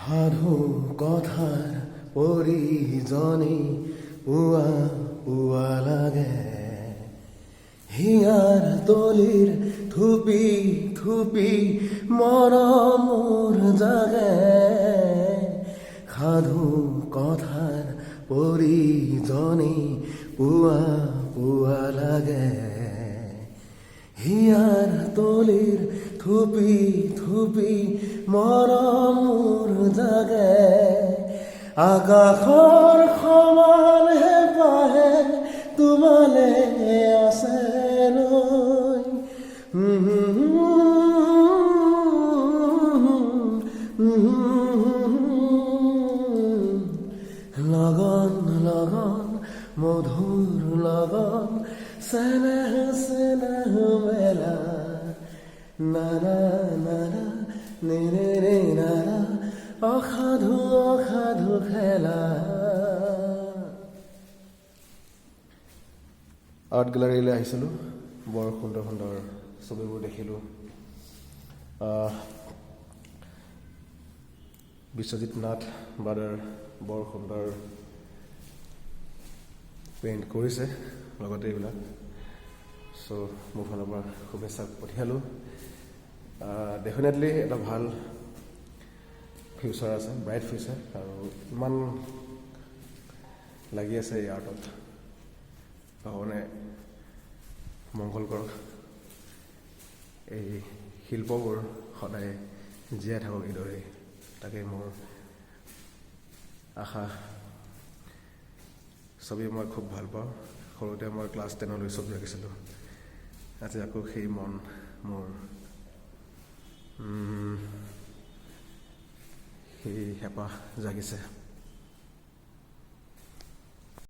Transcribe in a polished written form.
সাধু কথাৰ পৰিজনী পুৱা পুৱা লাগে হিয়াৰ তলিৰ থুপি থুপি মৰমৰ জাগে সাধু কথাৰ পৰিজনী পুৱা পুৱা লাগে হিয়াৰ তলিৰ থুপি থুপি মৰমৰ জাগে আকাশৰ সমান হেঁপাহে তোমালে আছে লৈ লগন লগন মধুৰ লগন চেনেহ চেনেহ মেলা নানা নানা নিৰে ৰে নানা অসাধু অসাধু খেলা আৰ্ট গেলাৰীলৈ আহিছিলোঁ বৰ সুন্দৰ সুন্দৰ ছবিবোৰ দেখিলোঁ বিশ্বজিৎ নাথ বাদাৰ বৰ সুন্দৰ পেইণ্ট কৰিছে লগতে এইবিলাক চ' মোৰ ফালৰ পৰা শুভেচ্ছা পঠিয়ালোঁ ডেফিনেটলি এটা ভাল ফিউচাৰ আছে ব্ৰাইট ফিউচাৰ আৰু ইমান লাগি আছে এই আৰ্টত ভগৱানে মংগল কৰক এই শিল্পবোৰ সদায় জীয়াই থাকক এইদৰে তাকে মোৰ আশা ছবি মই খুব ভাল পাওঁ সৰুতে মই ক্লাছ 10লৈ ছবি আঁকিছিলোঁ আজি আকৌ সেই মন মোৰ সেই হেঁপাহ জাগিছে